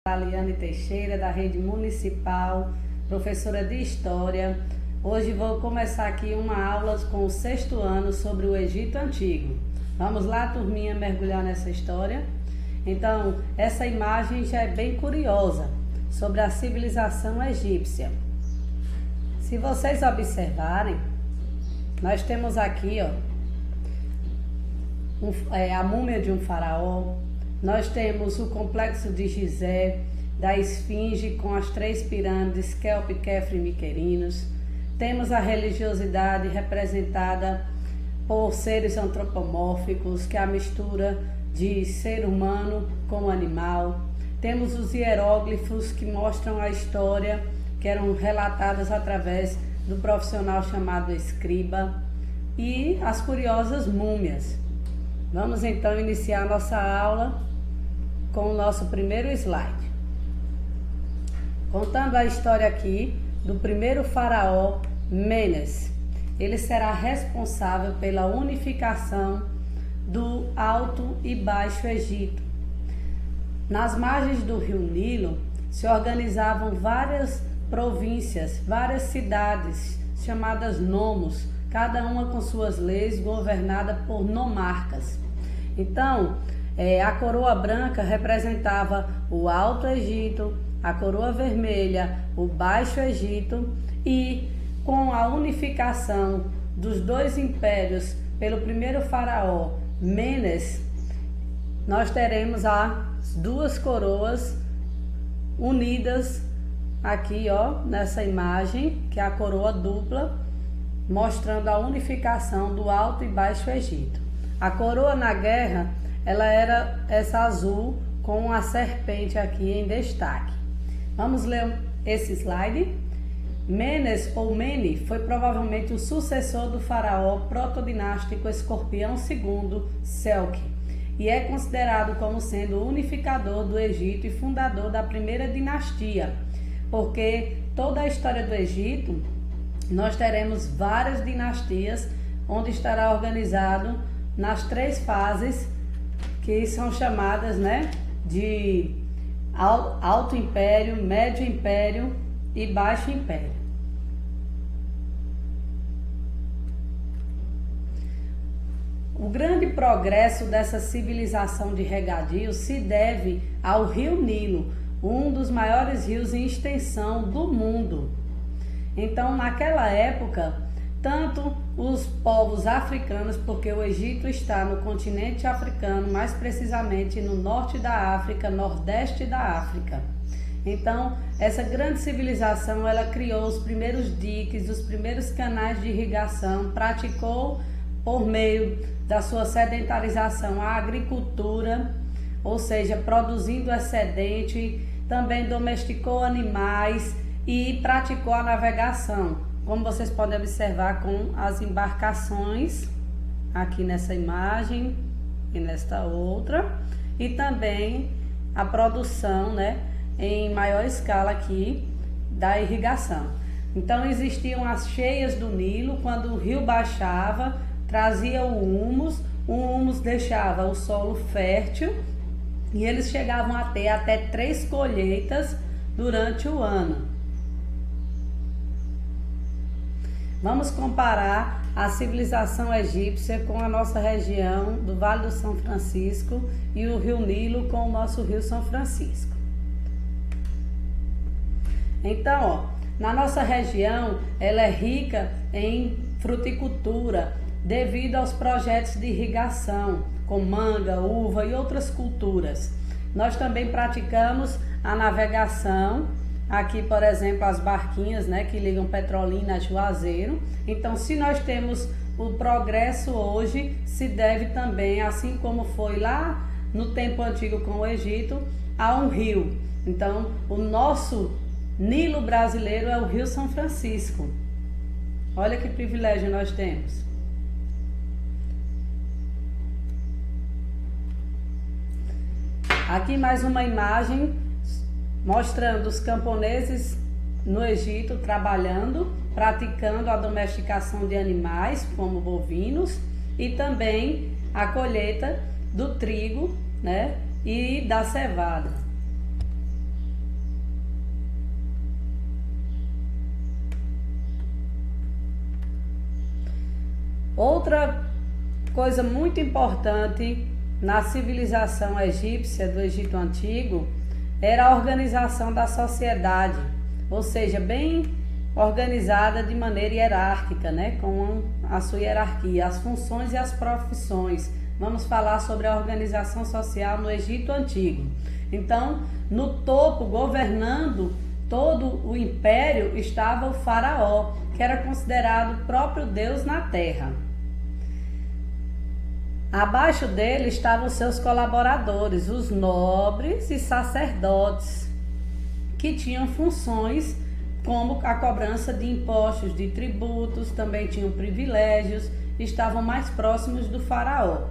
Aliane Teixeira, da Rede Municipal, professora de História. Hoje vou começar aqui uma aula com o 6º ano sobre o Egito Antigo. Vamos lá, turminha, mergulhar nessa história? Então, essa imagem já é bem curiosa, sobre a civilização egípcia. Se vocês observarem, nós temos aqui a múmia de um faraó. Nós temos o complexo de Gizé, da Esfinge com as 3 pirâmides, Kelp, Kefre e Miquerinos. Temos a religiosidade representada por seres antropomórficos, que é a mistura de ser humano com animal. Temos os hieróglifos que mostram a história, que eram relatadas através do profissional chamado escriba. E as curiosas múmias. Vamos então iniciar nossa aula com o nosso primeiro slide. Contando a história aqui do primeiro faraó, Menes. Ele será responsável pela unificação do Alto e Baixo Egito. Nas margens do rio Nilo se organizavam várias províncias, várias cidades chamadas nomos, cada uma com suas leis, governada por nomarcas. Então, a coroa branca representava o Alto Egito, a coroa vermelha, o Baixo Egito, e com a unificação dos 2 impérios pelo primeiro faraó, Menes, nós teremos as 2 coroas unidas aqui, nessa imagem, que é a coroa dupla, mostrando a unificação do Alto e Baixo Egito. A coroa na guerra, ela era essa azul com a serpente aqui em destaque. Vamos ler esse slide. Menes ou Mene foi provavelmente o sucessor do faraó protodinástico Escorpião II Seleuque e é considerado como sendo o unificador do Egito e fundador da primeira dinastia, porque toda a história do Egito nós teremos várias dinastias onde estará organizado nas 3 fases que são chamadas, de Alto Império, Médio Império e Baixo Império. O grande progresso dessa civilização de regadio se deve ao rio Nilo, um dos maiores rios em extensão do mundo. Então, naquela época, tanto os povos africanos, porque o Egito está no continente africano, mais precisamente no norte da África, nordeste da África. Então, essa grande civilização, ela criou os primeiros diques, os primeiros canais de irrigação, praticou por meio da sua sedentarização a agricultura, ou seja, produzindo excedente, também domesticou animais e praticou a navegação, como vocês podem observar com as embarcações aqui nessa imagem e nesta outra, e também a produção, em maior escala aqui da irrigação. Então existiam as cheias do Nilo, quando o rio baixava, trazia o humus deixava o solo fértil e eles chegavam a ter até 3 colheitas durante o ano. Vamos comparar a civilização egípcia com a nossa região do Vale do São Francisco e o rio Nilo com o nosso rio São Francisco. Então, na nossa região, ela é rica em fruticultura devido aos projetos de irrigação, com manga, uva e outras culturas. Nós também praticamos a navegação. Aqui, por exemplo, as barquinhas, que ligam Petrolina a Juazeiro. Então, se nós temos o progresso hoje, se deve também, assim como foi lá no tempo antigo com o Egito, a um rio. Então, o nosso Nilo brasileiro é o Rio São Francisco. Olha que privilégio nós temos. Aqui mais uma imagem mostrando os camponeses no Egito trabalhando, praticando a domesticação de animais, como bovinos, e também a colheita do trigo, e da cevada. Outra coisa muito importante na civilização egípcia do Egito Antigo era a organização da sociedade, ou seja, bem organizada de maneira hierárquica, né? Com a sua hierarquia, as funções e as profissões. Vamos falar sobre a organização social no Egito Antigo. Então, no topo, governando todo o império, estava o faraó, que era considerado o próprio Deus na terra. Abaixo dele estavam seus colaboradores, os nobres e sacerdotes, que tinham funções como a cobrança de impostos, de tributos, também tinham privilégios, estavam mais próximos do faraó.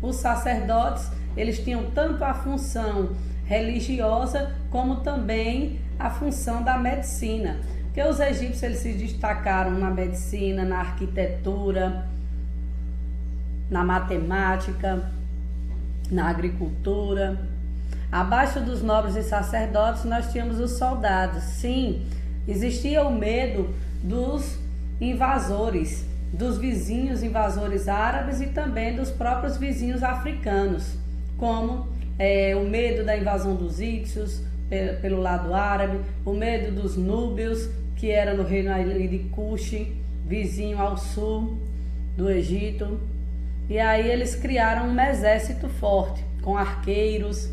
Os sacerdotes, eles tinham tanto a função religiosa como também a função da medicina, porque os egípcios eles se destacaram na medicina, na arquitetura, na matemática, na agricultura. Abaixo dos nobres e sacerdotes nós tínhamos os soldados. Sim, existia o medo dos invasores, dos vizinhos invasores árabes e também dos próprios vizinhos africanos, como o medo da invasão dos íxios pelo lado árabe, o medo dos núbios, que era no reino de Cuxi, vizinho ao sul do Egito. E aí eles criaram um exército forte, com arqueiros.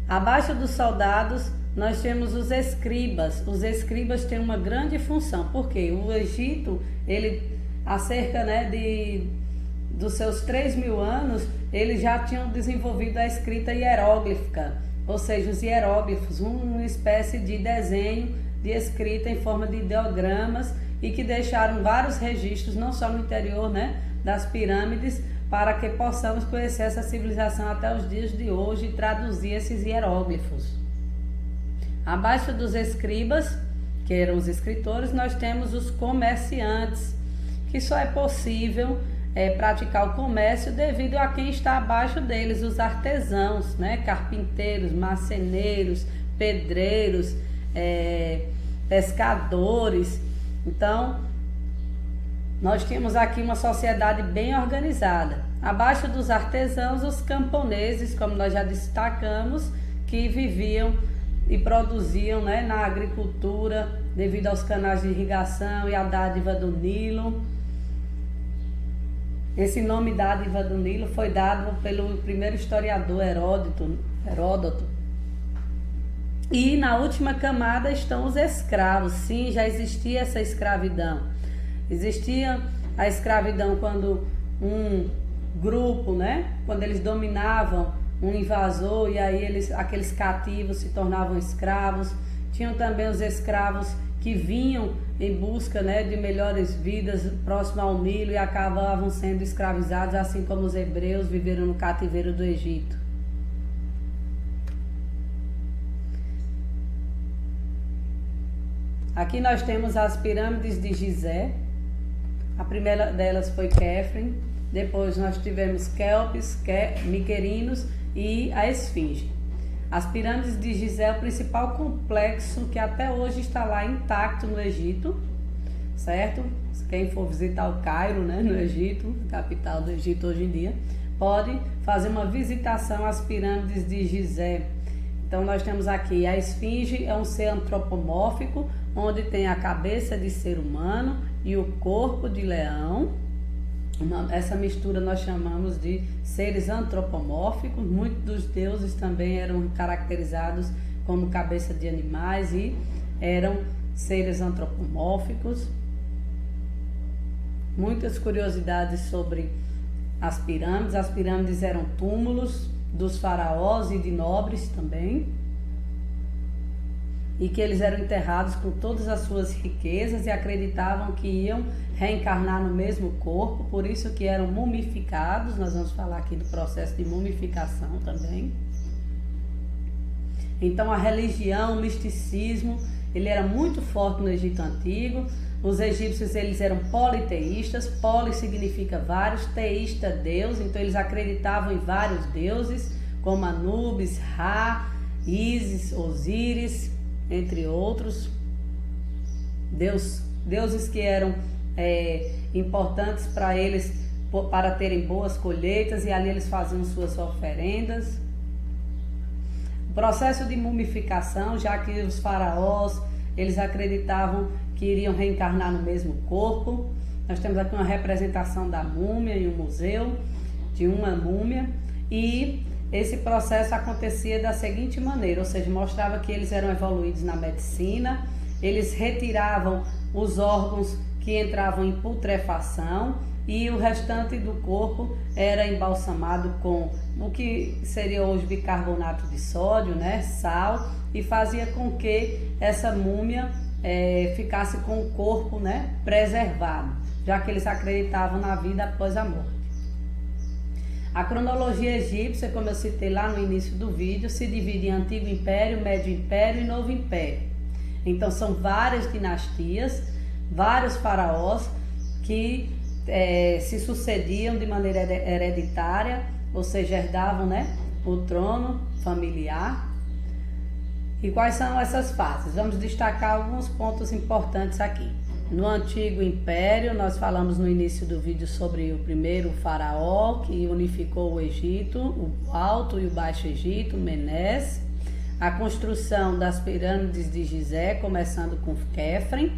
Abaixo dos soldados, nós temos os escribas. Os escribas têm uma grande função, porque o Egito, ele, há cerca dos seus 3.000 anos, eles já tinham desenvolvido a escrita hieróglifica, ou seja, os hieróglifos, uma espécie de desenho de escrita em forma de ideogramas, e que deixaram vários registros, não só no interior, das pirâmides, para que possamos conhecer essa civilização até os dias de hoje e traduzir esses hieróglifos. Abaixo dos escribas, que eram os escritores, nós temos os comerciantes, que só é possível praticar o comércio devido a quem está abaixo deles, os artesãos, carpinteiros, marceneiros, pedreiros, pescadores. Então, nós tínhamos aqui uma sociedade bem organizada. Abaixo dos artesãos, os camponeses, como nós já destacamos, que viviam e produziam na agricultura devido aos canais de irrigação e à dádiva do Nilo. Esse nome dádiva do Nilo foi dado pelo primeiro historiador Heródoto. E na última camada estão os escravos. Sim, já existia essa escravidão. Existia a escravidão quando um grupo, quando eles dominavam um invasor, e aí aqueles cativos se tornavam escravos. Tinham também os escravos que vinham em busca de melhores vidas próximo ao Nilo e acabavam sendo escravizados, assim como os hebreus viveram no cativeiro do Egito. Aqui nós temos as pirâmides de Gizé. A primeira delas foi Kefren, depois nós tivemos Kelpis, Miquerinos e a Esfinge. As pirâmides de Gizé é o principal complexo que até hoje está lá intacto no Egito, certo? Quem for visitar o Cairo, no Egito, capital do Egito hoje em dia, pode fazer uma visitação às pirâmides de Gizé. Então nós temos aqui a Esfinge, é um ser antropomórfico, onde tem a cabeça de ser humano e o corpo de leão. Essa mistura nós chamamos de seres antropomórficos. Muitos dos deuses também eram caracterizados como cabeça de animais e eram seres antropomórficos. Muitas curiosidades sobre as pirâmides. As pirâmides eram túmulos dos faraós e de nobres também, e que eles eram enterrados com todas as suas riquezas e acreditavam que iam reencarnar no mesmo corpo, por isso que eram mumificados. Nós vamos falar aqui do processo de mumificação também. Então a religião, o misticismo, ele era muito forte no Egito Antigo. Os egípcios, eles eram politeístas. Poli significa vários, teísta, Deus. Então eles acreditavam em vários deuses, como Anubis, Ra, Ísis, Osíris, entre outros. Deuses que eram importantes para eles, para terem boas colheitas, e ali eles faziam suas oferendas. O processo de mumificação, já que os faraós, eles acreditavam que iriam reencarnar no mesmo corpo. Nós temos aqui uma representação da múmia em um museu, de uma múmia, e esse processo acontecia da seguinte maneira, ou seja, mostrava que eles eram evoluídos na medicina, eles retiravam os órgãos que entravam em putrefação e o restante do corpo era embalsamado com o que seria hoje bicarbonato de sódio, né, sal, e fazia com que essa múmia ficasse com o corpo, né, preservado, já que eles acreditavam na vida após a morte. A cronologia egípcia, como eu citei lá no início do vídeo, se divide em Antigo Império, Médio Império e Novo Império. Então são várias dinastias, vários faraós que se sucediam de maneira hereditária, ou seja, herdavam, né, o trono familiar. E quais são essas fases? Vamos destacar alguns pontos importantes aqui. No Antigo Império, nós falamos no início do vídeo sobre o primeiro faraó que unificou o Egito, o Alto e o Baixo Egito, Menes. A construção das pirâmides de Gizé, começando com Quefren.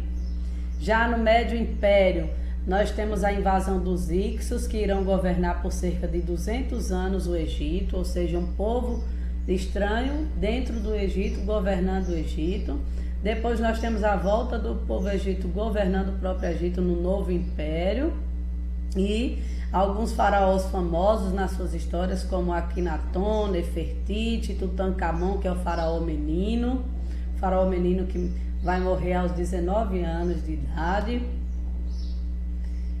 Já no Médio Império, nós temos a invasão dos Hicsos, que irão governar por cerca de 200 anos o Egito, ou seja, um povo estranho dentro do Egito, governando o Egito. Depois nós temos a volta do povo egito governando o próprio Egito no Novo Império, e alguns faraós famosos nas suas histórias, como Akhenaton, Nefertiti, Tutankhamon, que é o faraó menino que vai morrer aos 19 anos de idade.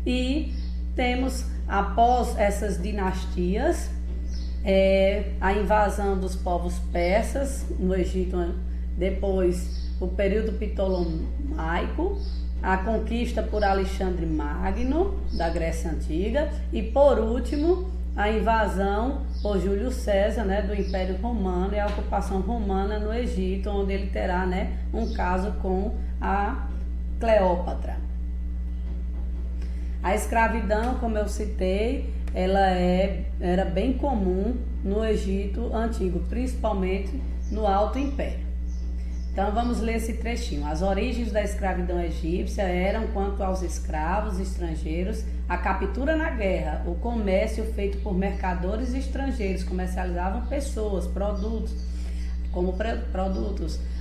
E temos, após essas dinastias, a invasão dos povos persas no Egito, depois o período ptolomaico, a conquista por Alexandre Magno da Grécia Antiga e, por último, a invasão por Júlio César, né, do Império Romano, e a ocupação romana no Egito, onde ele terá, né, um caso com a Cleópatra. A escravidão, como eu citei, ela era bem comum no Egito Antigo, principalmente no Alto Império. Então vamos ler esse trechinho. As origens da escravidão egípcia eram, quanto aos escravos estrangeiros, a captura na guerra, o comércio feito por mercadores estrangeiros, comercializavam pessoas, produtos,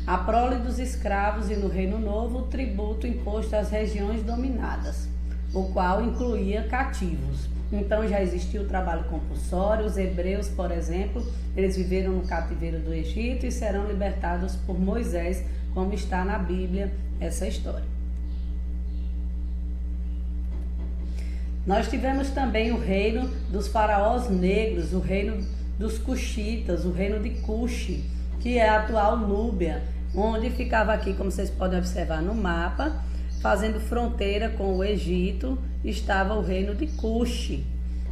a prole dos escravos, e no Reino Novo o tributo imposto às regiões dominadas, o qual incluía cativos. Então já existia o trabalho compulsório. Os hebreus, por exemplo, eles viveram no cativeiro do Egito e serão libertados por Moisés, como está na Bíblia essa história. Nós tivemos também o reino dos faraós negros, o reino dos cuxitas, o reino de Cuxi, que é a atual Núbia, onde ficava aqui, como vocês podem observar no mapa, fazendo fronteira com o Egito, estava o reino de Cuxi,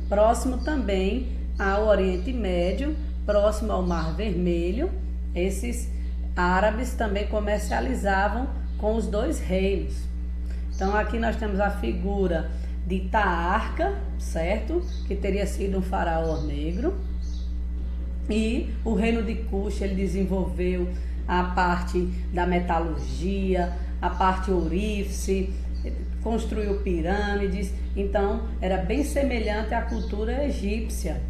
próximo também ao Oriente Médio, próximo ao Mar Vermelho. Esses árabes também comercializavam com os dois reinos. Então aqui nós temos a figura de Taarca, certo? Que teria sido um faraó negro. E o reino de Cuxi, ele desenvolveu a parte da metalurgia, a parte ourife, construiu pirâmides. Então era bem semelhante à cultura egípcia.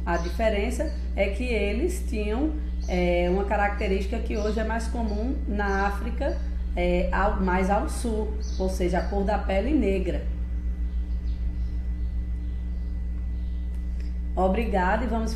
A diferença é que eles tinham uma característica que hoje é mais comum na África, mais ao sul, ou seja, a cor da pele negra. Obrigada, e vamos